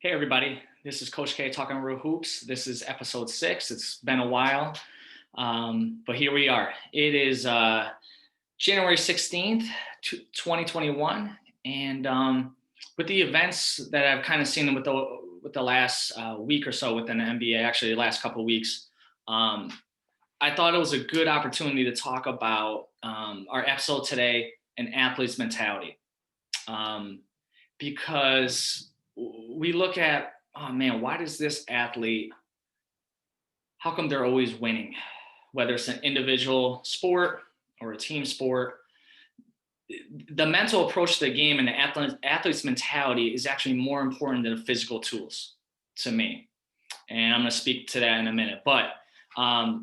Hey everybody, this is Coach K talking real hoops. This is episode 6. It's been a while, but here we are. It is January 16th, 2021, and with the events that I've kind of seen with the last week or so within the NBA, actually the last couple of weeks, um, I thought it was a good opportunity to talk about our episode today, an athlete's mentality, um, because we look at, oh man, why does this athlete, how come they're always winning? Whether it's an individual sport or a team sport, the mental approach to the game and the athlete's mentality is actually more important than the physical tools to me. And I'm going to speak to that in a minute. But how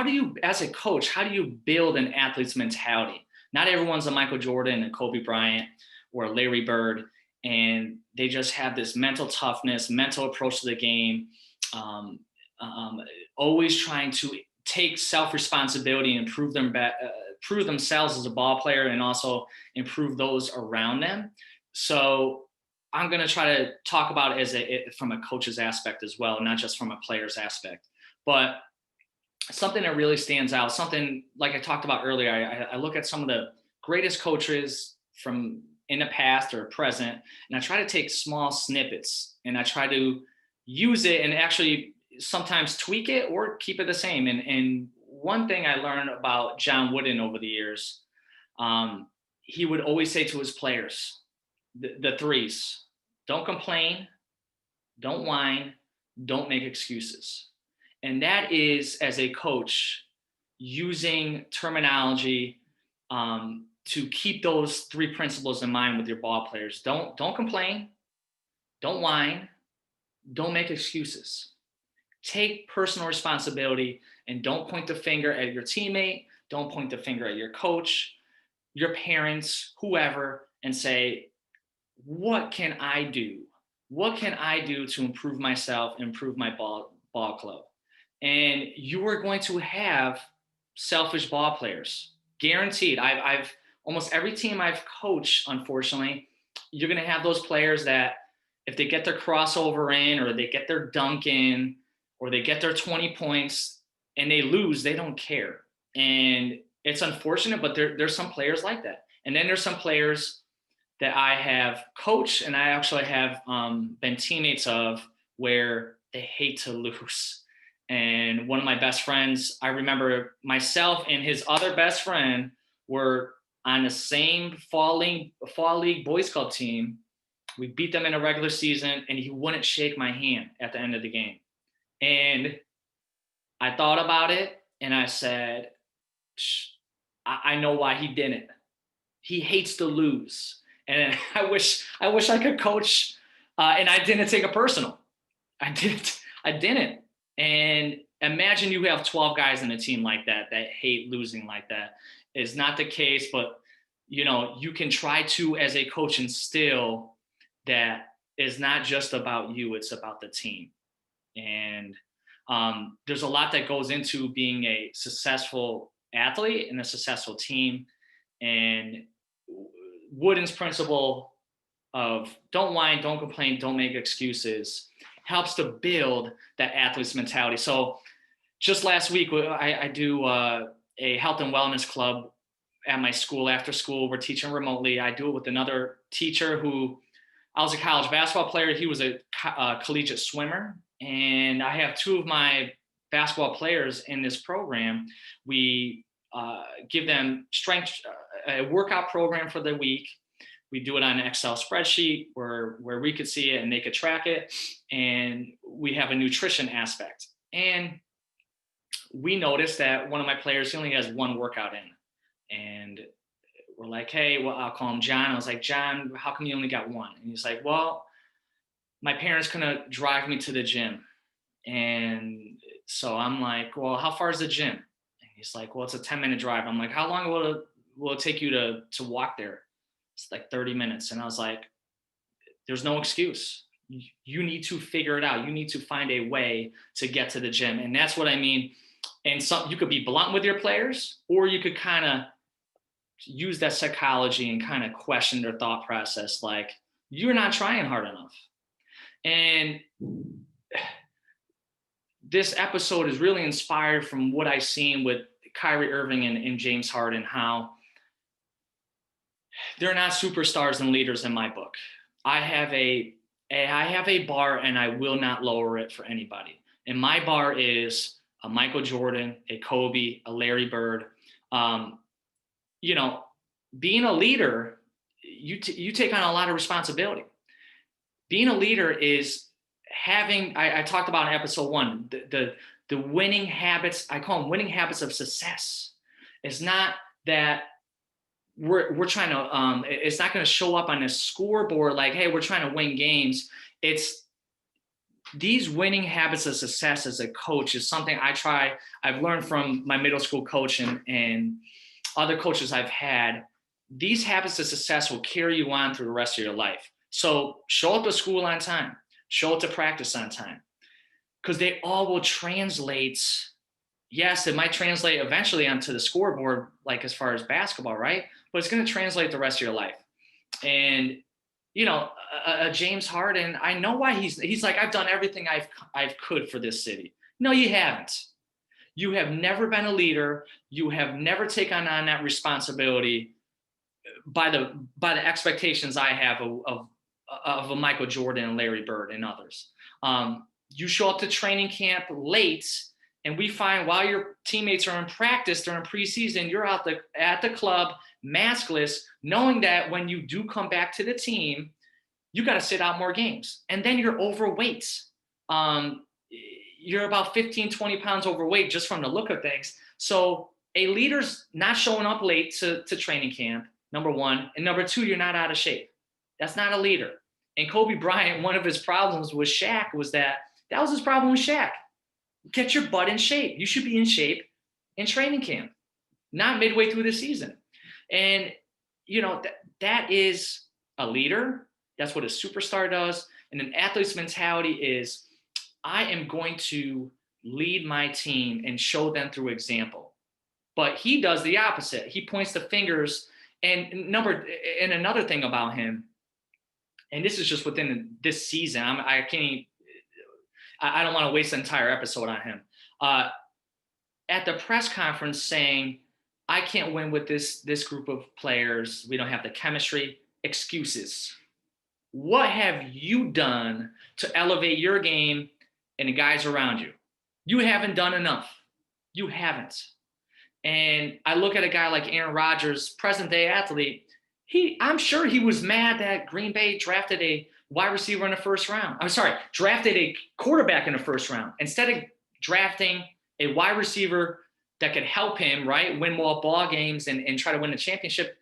do you, as a coach, how do you build an athlete's mentality? Not everyone's a Michael Jordan and Kobe Bryant or Larry Bird, and they just have this mental toughness, mental approach to the game, um, um, always trying to take self-responsibility and prove themselves as a ball player and also improve those around them. So I'm going to try to talk about it from a coach's aspect as well, not just from a player's aspect. But something that really stands out, something like I talked about earlier, I look at some of the greatest coaches from in the past or present, and I try to take small snippets and I try to use it and actually sometimes tweak it or keep it the same. And one thing I learned about John Wooden over the years, he would always say to his players, the threes: don't complain, don't whine, don't make excuses. And that is, as a coach, using terminology to keep those three principles in mind with your ball players. Don't complain, don't whine, don't make excuses. Take personal responsibility and don't point the finger at your teammate, don't point the finger at your coach, your parents, whoever, and say, what can I do? What can I do to improve myself, improve my ball club? And you are going to have selfish ball players, guaranteed. I've almost every team I've coached, unfortunately, you're going to have those players that if they get their crossover in or they get their dunk in or they get their 20 points and they lose, they don't care. And it's unfortunate, but there's some players like that. And then there's some players that I have coached and I actually have been teammates of where they hate to lose. And one of my best friends, I remember myself and his other best friend were on the same fall league boys club team. We beat them in a regular season, and he wouldn't shake my hand at the end of the game. And I thought about it, and I said, I know why he didn't. He hates to lose, and I wish I could coach, and I didn't take it personal. I didn't. And imagine you have 12 guys in a team like that hate losing like that. It's not the case, but you can try to, as a coach, instill that it's not just about you, it's about the team. And there's a lot that goes into being a successful athlete and a successful team. And Wooden's principle of don't whine, don't complain, don't make excuses helps to build that athlete's mentality. So just last week, I do a health and wellness club at my school. After school, we're teaching remotely. I do it with another teacher who, I was a college basketball player. He was a collegiate swimmer. And I have two of my basketball players in this program. We give them a workout program for the week. We do it on an Excel spreadsheet where we could see it and they could track it. And we have a nutrition aspect. And we noticed that one of my players, he only has one workout in. And we're like, hey, well, I'll call him John. I was like, John, how come you only got one? And he's like, well, my parents couldn't drive me to the gym. And so I'm like, well, how far is the gym? And he's like, well, it's a 10-minute drive. I'm like, how long will it take you to walk there? It's like 30 minutes. And I was like, there's no excuse. You need to figure it out. You need to find a way to get to the gym. And that's what I mean. And you could be blunt with your players, or you could kind of use that psychology and kind of question their thought process. Like, you're not trying hard enough. And this episode is really inspired from what I've seen with Kyrie Irving and James Harden, how they're not superstars and leaders in my book. I have a bar, and I will not lower it for anybody. And my bar is a Michael Jordan, a Kobe, a Larry Bird. Um, you know, being a leader, you take on a lot of responsibility. Being a leader is having, I talked about in episode 1, the winning habits. I call them winning habits of success. It's not that we're trying to it's not going to show up on a scoreboard like, hey, we're trying to win games. It's these winning habits of success as a coach is something I've learned from my middle school coach and other coaches I've had. These habits of success will carry you on through the rest of your life. So show up to school on time, show up to practice on time, because they all will translate. Yes, it might translate eventually onto the scoreboard, like as far as basketball, right? But it's going to translate the rest of your life. And James Harden, I know why he's like, I've done everything I've could for this city. No, you haven't. You have never been a leader. You have never taken on that responsibility by the expectations I have of a Michael Jordan and Larry Bird and others. You show up to training camp late, and we find while your teammates are in practice during preseason, you're out at the club maskless, knowing that when you do come back to the team, you got to sit out more games. And then you're overweight. You're about 15, 20 pounds overweight just from the look of things. So a leader's not showing up late to training camp, number one. And number two, you're not out of shape. That's not a leader. And Kobe Bryant, one of his problems with Shaq was that was his problem with Shaq. Get your butt in shape. You should be in shape in training camp, not midway through the season. And, that is a leader. That's what a superstar does. And an athlete's mentality is, I am going to lead my team and show them through example. But he does the opposite. He points the fingers. And another thing about him, and this is just within this season, I don't want to waste an entire episode on him. At the press conference saying, I can't win with this group of players. We don't have the chemistry. Excuses. What have you done to elevate your game and the guys around you? You haven't done enough. You haven't. And I look at a guy like Aaron Rodgers, present day athlete. I'm sure he was mad that Green Bay drafted a wide receiver in the first round. Drafted a quarterback in the first round instead of drafting a wide receiver that could help him, right, win more ball games and try to win the championship.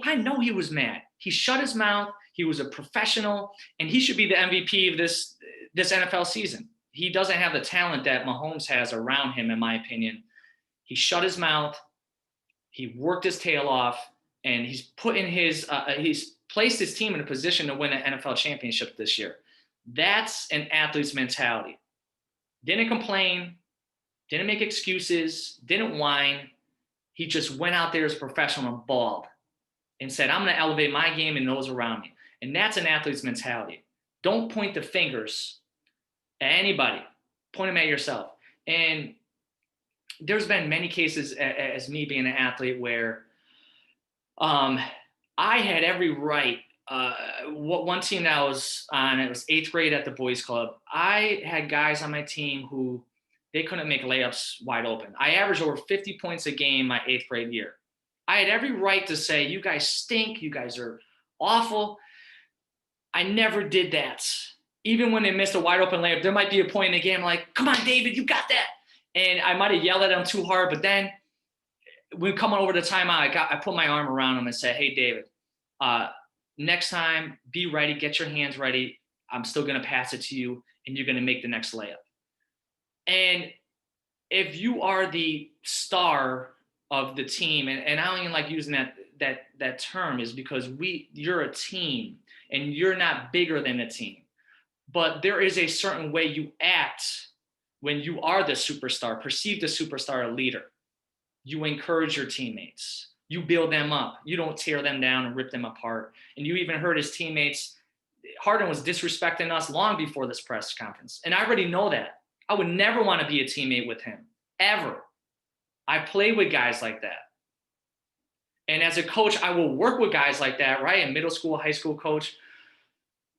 I know he was mad. He shut his mouth. He was a professional, and he should be the MVP of this NFL season. He doesn't have the talent that Mahomes has around him, in my opinion. He shut his mouth. He worked his tail off, and he's placed his team in a position to win an NFL championship this year. That's an athlete's mentality. Didn't complain, didn't make excuses, didn't whine. He just went out there as a professional and balled and said, I'm going to elevate my game and those around me. And that's an athlete's mentality. Don't point the fingers at anybody. Point them at yourself. And there's been many cases as me being an athlete where I had every right. One team that I was on, it was 8th grade at the boys club. I had guys on my team who they couldn't make layups wide open. I averaged over 50 points a game my 8th grade year. I had every right to say, you guys stink. You guys are awful. I never did that. Even when they missed a wide open layup, there might be a point in the game like, come on, David, you got that. And I might have yelled at them too hard, but then when coming over the timeout, I put my arm around him and said, hey, David, next time, be ready, get your hands ready. I'm still going to pass it to you, and you're going to make the next layup. And if you are the star of the team, and I don't even like using that term, is because you're a team, and you're not bigger than a team. But there is a certain way you act when you are the superstar, perceived a superstar, a leader. You encourage your teammates. You build them up. You don't tear them down and rip them apart. And you even heard his teammates, Harden was disrespecting us long before this press conference. And I already know that. I would never want to be a teammate with him, ever. I play with guys like that. And as a coach, I will work with guys like that, right? In middle school, high school coach,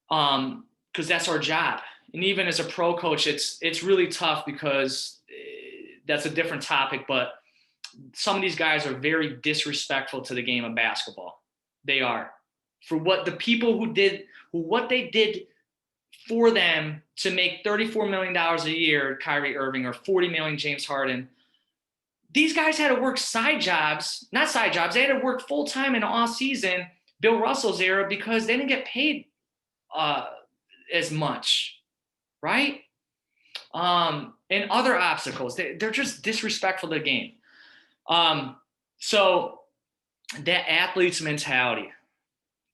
because that's our job. And even as a pro coach, it's really tough because that's a different topic, but some of these guys are very disrespectful to the game of basketball. They are. For what the people what they did for them to make $34 million a year, Kyrie Irving, or $40 million, James Harden. These guys had to work side jobs, not side jobs. They had to work full time in the off season, Bill Russell's era, because they didn't get paid as much, right? And other obstacles. They're just disrespectful to the game. So that athlete's mentality.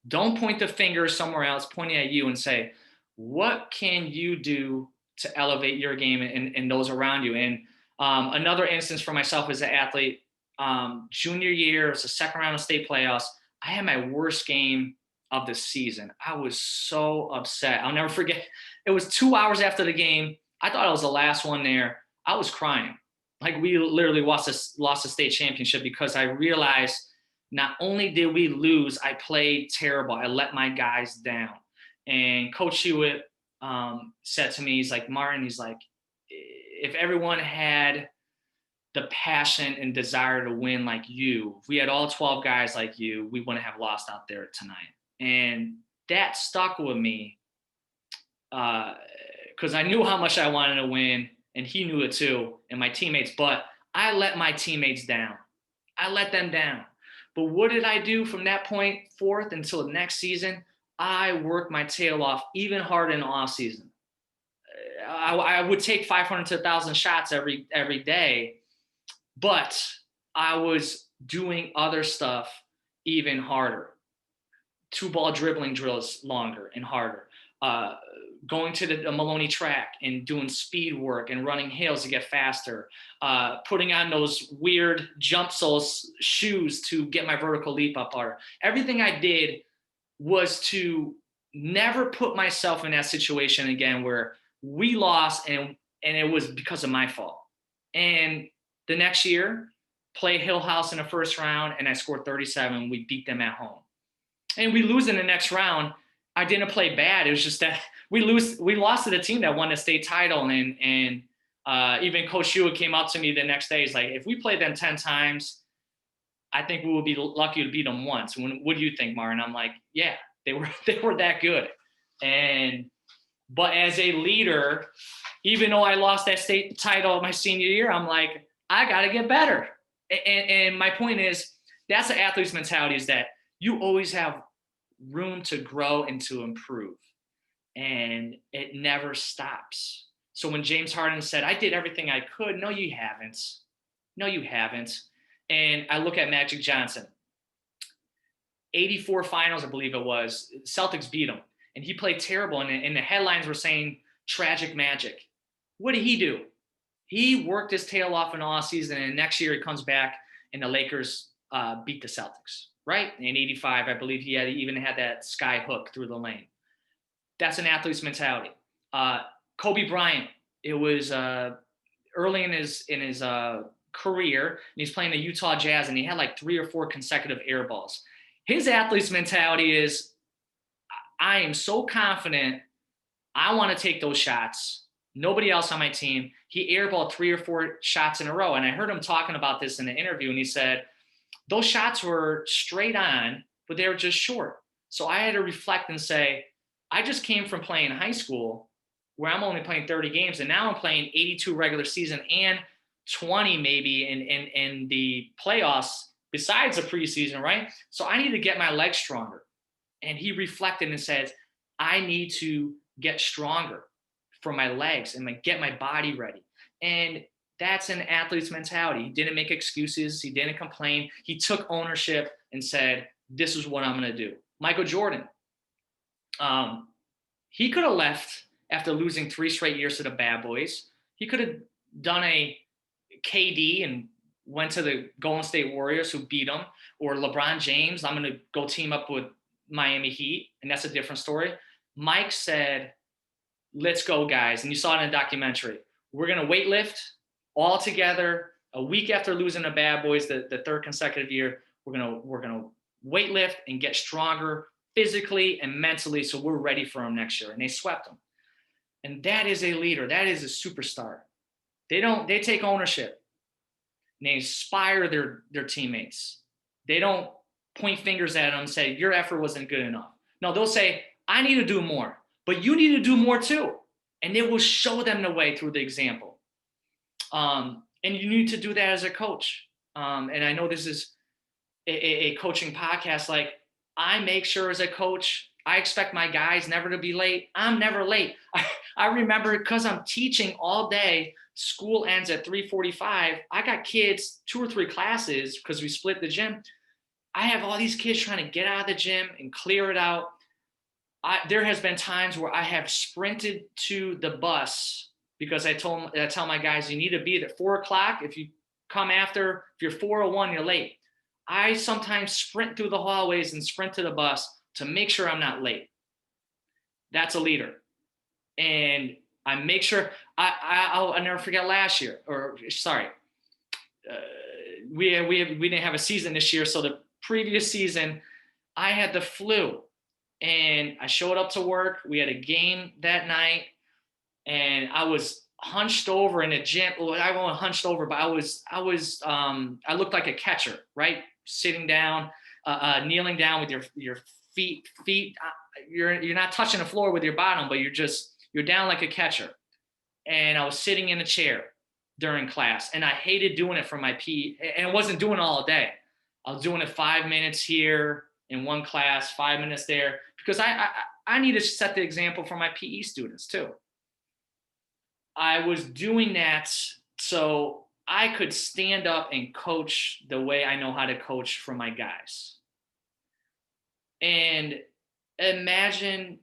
Don't point the finger somewhere else, pointing at you and say, what can you do to elevate your game and those around you? And another instance for myself as an athlete, junior year, it was the second round of state playoffs. I had my worst game of the season. I was so upset. I'll never forget. It was 2 hours after the game. I thought I was the last one there. I was crying. Like, we literally lost a state championship because I realized not only did we lose, I played terrible. I let my guys down. And Coach Hewitt said to me, he's like, Martin, he's like, if everyone had the passion and desire to win like you, if we had all 12 guys like you, we wouldn't have lost out there tonight. And that stuck with me because I knew how much I wanted to win, and he knew it too, and my teammates, but I let my teammates down. I let them down. But what did I do from that point forth until the next season? I worked my tail off even harder in the off season. I would take 500 to 1,000 shots every day, but I was doing other stuff even harder. 2-ball dribbling drills longer and harder. Going to the Maloney track and doing speed work and running hills to get faster. Putting on those weird jump soles shoes to get my vertical leap up harder. Everything I did was to never put myself in that situation again where we lost and it was because of my fault. And the next year, play Hill House in the first round, and I scored 37. We beat them at home. And we lose in the next round. I didn't play bad. It was just that we lost to the team that won the state title. And even Coach Hewitt came up to me the next day. He's like, if we play them 10 times, I think we will be lucky to beat them once. What do you think, Martin? I'm like, yeah, they were that good. But as a leader, even though I lost that state title my senior year, I'm like, I got to get better. And my point is, that's the athlete's mentality, is that you always have room to grow and to improve. And it never stops. So when James Harden said, I did everything I could, no, you haven't. No, you haven't. And I look at Magic Johnson. 84 finals, I believe it was. Celtics beat him. And he played terrible. And the headlines were saying tragic Magic. What did he do? He worked his tail off in all season. And next year he comes back and the Lakers beat the Celtics, right? In 85, I believe he even had that sky hook through the lane. That's an athlete's mentality. Kobe Bryant, it was early in his career, and he's playing the Utah Jazz, and he had like 3 or 4 consecutive air balls. His athlete's mentality is, I am so confident, I want to take those shots. Nobody else on my team. He airballed 3 or 4 shots in a row, and I heard him talking about this in the interview, and he said, those shots were straight on, but they were just short. So I had to reflect and say, I just came from playing high school where I'm only playing 30 games, and now I'm playing 82 regular season and 20 maybe in the playoffs besides the preseason, right? So I need to get my legs stronger. And he reflected and said, I need to get stronger for my legs and get my body ready. And that's an athlete's mentality. He didn't make excuses. He didn't complain. He took ownership and said, this is what I'm going to do. Michael Jordan, he could have left after losing 3 straight years to the bad boys. He could have done a KD and went to the Golden State Warriors who beat him, or LeBron James, I'm going to go team up with Miami Heat, and that's a different story. Mike said, let's go, guys. And you saw it in a documentary. We're going to weight lift all together a week after losing the Bad Boys, the third consecutive year. We're gonna weight lift and get stronger physically and mentally, so we're ready for them next year. And they swept them. And that is a leader. That is a superstar. They take ownership. And they inspire their teammates. They don't point fingers at them and say, your effort wasn't good enough. No, they'll say, I need to do more, but you need to do more too. And they will show them the way through the example. And you need to do that as a coach. And I know this is a coaching podcast. Like, I make sure as a coach, I expect my guys never to be late. I'm never late. I remember, because I'm teaching all day, school ends at 3:45. I got kids, 2 or 3 classes because we split the gym. I have all these kids trying to get out of the gym and clear it out. There has been times where I have sprinted to the bus because I tell my guys, you need to be at 4 o'clock. If you come after, if you're 4:01, you're late. I sometimes sprint through the hallways and sprint to the bus to make sure I'm not late. That's a leader. And I make sure I'll never forget last year, we didn't have a season this year. So the previous season, I had the flu and I showed up to work. We had a game that night and I was hunched over in a gym. Well, I wasn't hunched over, but I looked like a catcher, right? Sitting down, kneeling down with your feet. You're not touching the floor with your bottom, but you're down like a catcher. And I was sitting in a chair during class, and I hated doing it for my PE, and I wasn't doing it all day. I was doing it 5 minutes here in one class, 5 minutes there, because I need to set the example for my PE students too. I was doing that so I could stand up and coach the way I know how to coach for my guys. And imagine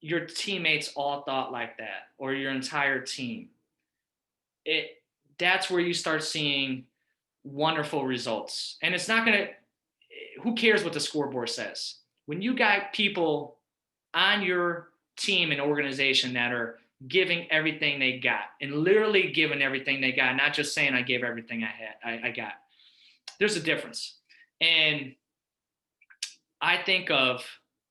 your teammates all thought like that, or your entire team. That's where you start seeing wonderful results. And it's not going to, who cares what the scoreboard says? When you got people on your team and organization that are giving everything they got, and literally giving everything they got, not just saying I gave everything I got. There's a difference. And I think of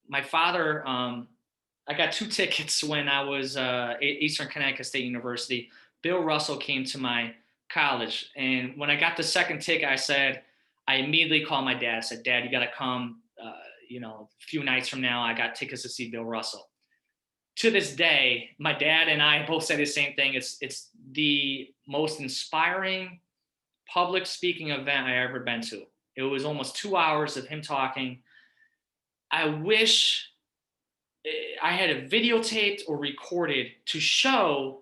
my father. I got 2 tickets when I was at Eastern Connecticut State University. Bill Russell came to my college. And when I got the second ticket, I immediately called my dad. I said, Dad, you got to come, a few nights from now, I got tickets to see Bill Russell. To this day, my dad and I both say the same thing. It's the most inspiring public speaking event I ever been to. It was almost 2 hours of him talking. I wish I had it videotaped or recorded to show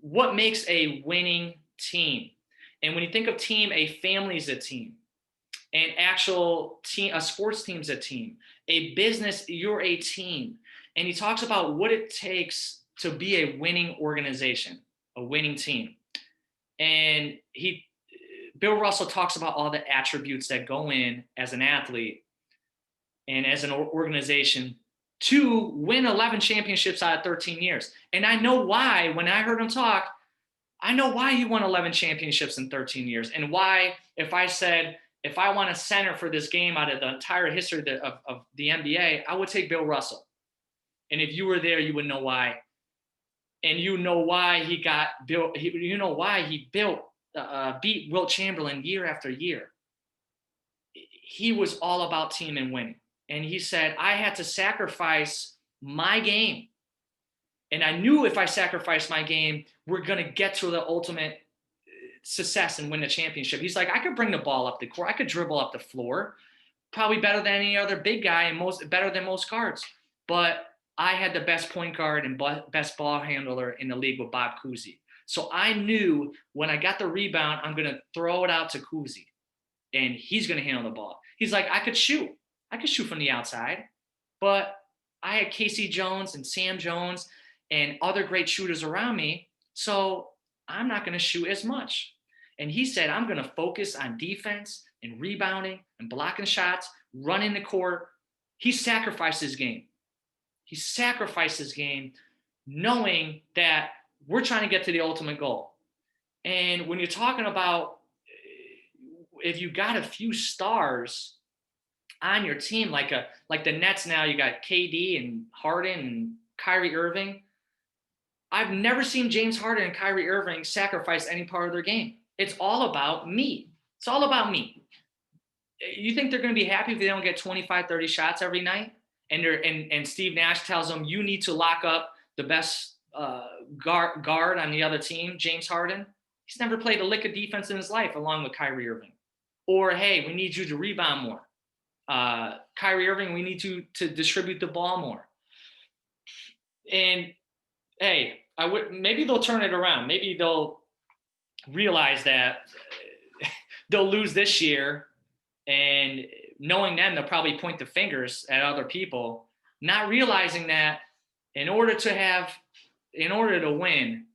what makes a winning team. And when you think of team, a family is a team. An actual team, a sports team's a team. A business, you're a team. And he talks about what it takes to be a winning organization, a winning team. And Bill Russell talks about all the attributes that go in as an athlete and as an organization to win 11 championships out of 13 years. And I know why. When I heard him talk, I know why he won 11 championships in 13 years, and why, if I want a center for this game out of the entire history of the NBA, I would take Bill Russell. And if you were there, you would know why. And you know why he beat Wilt Chamberlain year after year. He was all about team and winning. And he said, I had to sacrifice my game. And I knew if I sacrificed my game, we're going to get to the ultimate success and win the championship. He's like, I could bring the ball up the court. I could dribble up the floor, probably better than any other big guy and better than most guards. But I had the best point guard and best ball handler in the league with Bob Cousy. So I knew when I got the rebound, I'm going to throw it out to Cousy, and he's going to handle the ball. He's like, I could shoot from the outside, but I had Casey Jones and Sam Jones and other great shooters around me, so I'm not going to shoot as much. And he said, I'm going to focus on defense and rebounding and blocking shots, running the court. He sacrificed his game. He sacrificed his game knowing that we're trying to get to the ultimate goal. And when you're talking about if you got a few stars on your team, like the Nets now, you got KD and Harden and Kyrie Irving. I've never seen James Harden and Kyrie Irving sacrifice any part of their game. It's all about me. It's all about me. You think they're going to be happy if they don't get 25, 30 shots every night? And Steve Nash tells them, you need to lock up the best guard on the other team, James Harden. He's never played a lick of defense in his life, along with Kyrie Irving. Or, hey, we need you to rebound more. Kyrie Irving, we need you to distribute the ball more. And, hey, maybe they'll turn it around. Maybe they'll realize that they'll lose this year, and knowing them, they'll probably point the fingers at other people, not realizing that in order to win,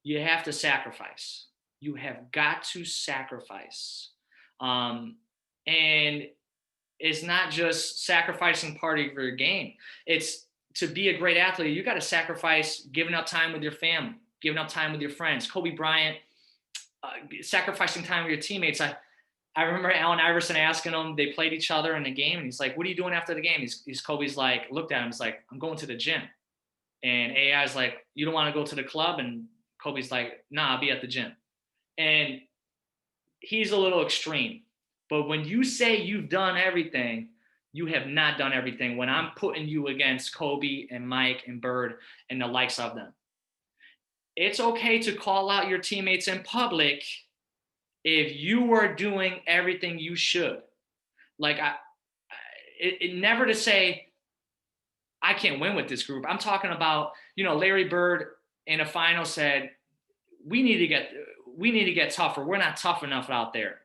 you have to sacrifice. You have got to sacrifice. And it's not just sacrificing part of your game. It's to be a great athlete, you got to sacrifice giving up time with your family, giving up time with your friends. Kobe Bryant, sacrificing time with your teammates. I remember Allen Iverson asking him, they played each other in the game, and he's like, what are you doing after the game? Kobe's like, looked at him, he's like, I'm going to the gym. And AI's like, you don't want to go to the club? And Kobe's like, nah, I'll be at the gym. And he's a little extreme. But when you say you've done everything, you have not done everything when I'm putting you against Kobe and Mike and Bird and the likes of them. It's okay to call out your teammates in public if you are doing everything you should. Like, it never to say, I can't win with this group. I'm talking about, Larry Bird in a final said, we need to get tougher. We're not tough enough out there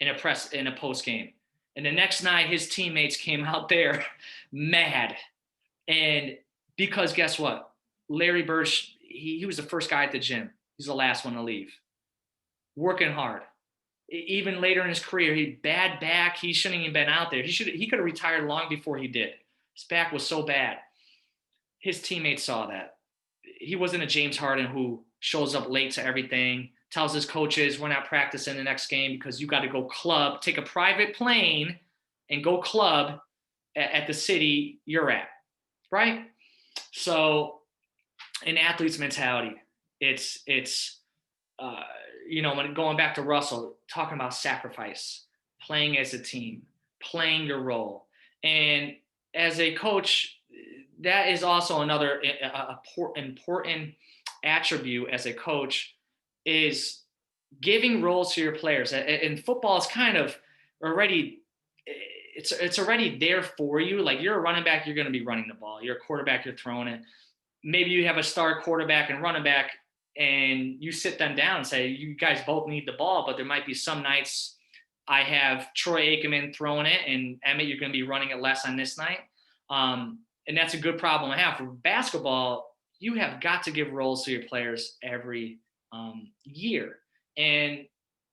in a post game. And the next night, his teammates came out there mad. And because guess what? Larry Bird, he was the first guy at the gym. He's the last one to leave. Working hard. Even later in his career, he bad back. He shouldn't even been out there. He could have retired long before he did. His back was so bad. His teammates saw that. He wasn't a James Harden who shows up late to everything, tells his coaches, we're not practicing the next game because you got to go club, take a private plane and go club at the city you're at, right? So an athlete's mentality, it's when going back to Russell, talking about sacrifice, playing as a team, playing your role. And as a coach, that is also another important attribute as a coach, is giving roles to your players. And football is kind of already, it's already there for you. Like, you're a running back, you're going to be running the ball. You're a quarterback, you're throwing it. Maybe you have a star quarterback and running back, and you sit them down and say, you guys both need the ball, but there might be some nights I have Troy Aikman throwing it, and Emmett, you're going to be running it less on this night. And that's a good problem to have. For basketball, you have got to give roles to your players every year. And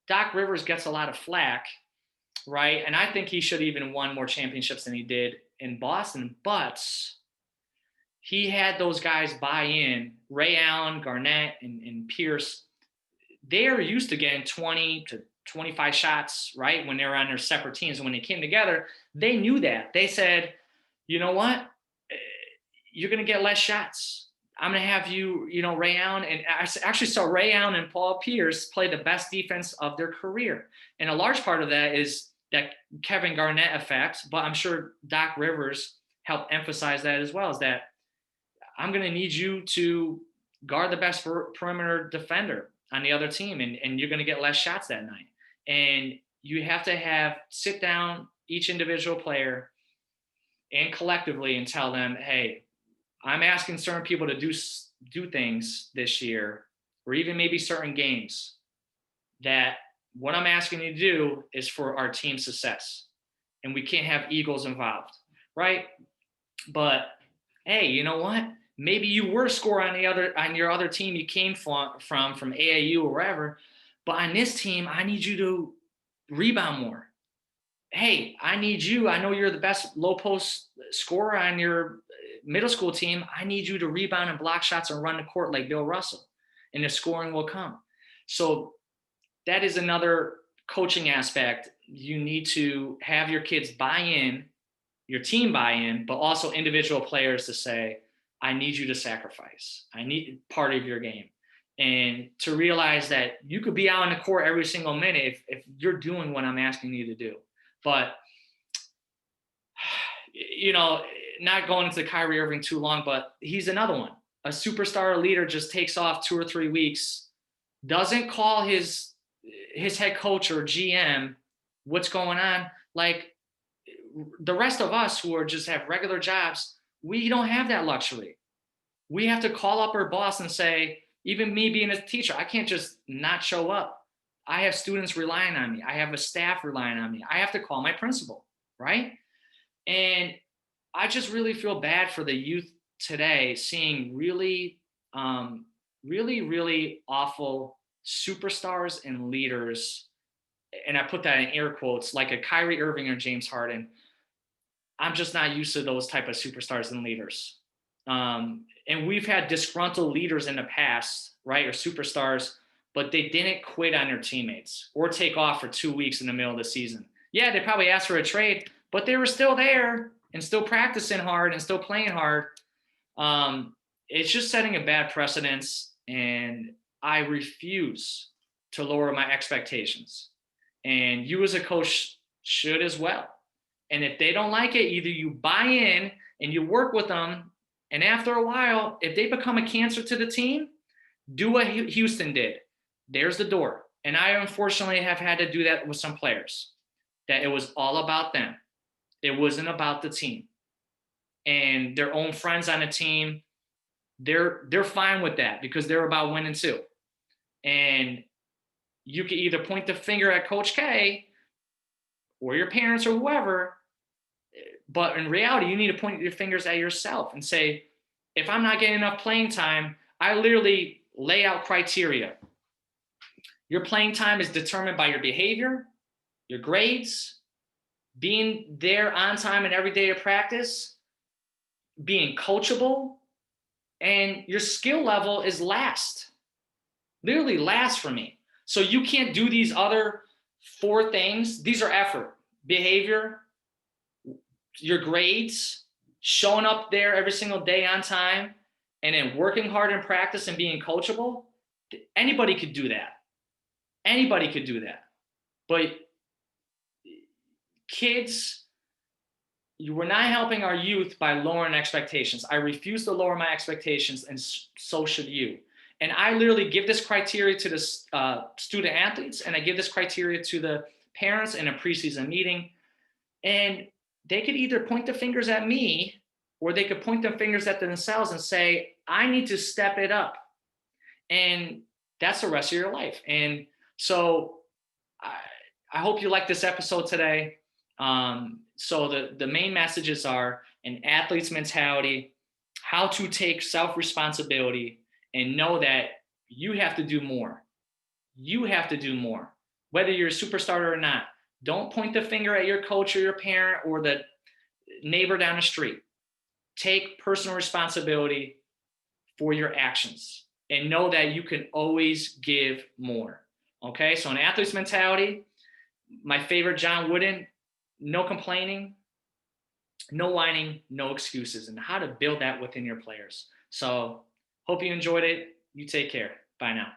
Doc Rivers gets a lot of flack, right? And I think he should have even won more championships than he did in Boston. But he had those guys buy in. Ray Allen, Garnett, and Pierce, they're used to getting 20 to 25 shots, right, when they were on their separate teams. And when they came together, they knew that. They said, you know what? You're going to get less shots. I'm going to have you, Ray Allen. And I actually saw Ray Allen and Paul Pierce play the best defense of their career. And a large part of that is that Kevin Garnett effect, but I'm sure Doc Rivers helped emphasize that as well, is that I'm going to need you to guard the best perimeter defender on the other team, and you're going to get less shots that night. And you have to sit down each individual player and collectively and tell them, hey, I'm asking certain people to do things this year, or even maybe certain games, that what I'm asking you to do is for our team's success. And we can't have egos involved, right? But hey, you know what? Maybe you were a scorer on your other team you came from AAU or wherever, but on this team, I need you to rebound more. Hey, I need you. I know you're the best low post scorer on your middle school team, I need you to rebound and block shots and run the court like Bill Russell, and the scoring will come. So that is another coaching aspect. You need to have your kids buy in, your team buy in, but also individual players to say, I need you to sacrifice. I need part of your game. And to realize that you could be out on the court every single minute if you're doing what I'm asking you to do. But, you know, not going into Kyrie Irving too long, but he's another one. A superstar leader just takes off 2 or 3 weeks, doesn't call his head coach or GM what's going on. Like the rest of us who are just have regular jobs, we don't have that luxury. We have to call up our boss and say, even me being a teacher, I can't just not show up. I have students relying on me. I have a staff relying on me. I have to call my principal, right? And I just really feel bad for the youth today, seeing really, really awful superstars and leaders. And I put that in air quotes, like a Kyrie Irving or James Harden. I'm just not used to those type of superstars and leaders. And we've had disgruntled leaders in the past, right, or superstars, but they didn't quit on their teammates or take off for 2 weeks in the middle of the season. Yeah, they probably asked for a trade, but they were still there and still practicing hard and still playing hard. It's just setting a bad precedence, and I refuse to lower my expectations. And you as a coach should as well. And if they don't like it, either you buy in and you work with them. And after a while, if they become a cancer to the team, do what Houston did. There's the door. And I unfortunately have had to do that with some players, that it was all about them. It wasn't about the team. And their own friends on the team, they're fine with that because they're about winning too. And you can either point the finger at Coach K or your parents or whoever, but in reality, you need to point your fingers at yourself and say, if I'm not getting enough playing time, I literally lay out criteria. Your playing time is determined by your behavior, your grades, being there on time and every day of practice, being coachable, and your skill level is last. Literally last for me. So you can't do these other 4 things. These are effort, behavior, your grades, showing up there every single day on time, and then working hard in practice and being coachable. Anybody could do that. Anybody could do that. But kids, we're not helping our youth by lowering expectations. I refuse to lower my expectations, and so should you. And I literally give this criteria to the student athletes, and I give this criteria to the parents in a preseason meeting. And they could either point the fingers at me, or they could point the fingers at themselves and say, I need to step it up. And that's the rest of your life. And so I hope you like this episode today. So the main messages are an athlete's mentality, how to take self-responsibility and know that you have to do more. You have to do more, whether you're a superstar or not. Don't point the finger at your coach or your parent or the neighbor down the street. Take personal responsibility for your actions and know that you can always give more. Okay, so an athlete's mentality, my favorite, John Wooden, no complaining, no whining, no excuses, and how to build that within your players. So hope you enjoyed it. You take care. Bye now.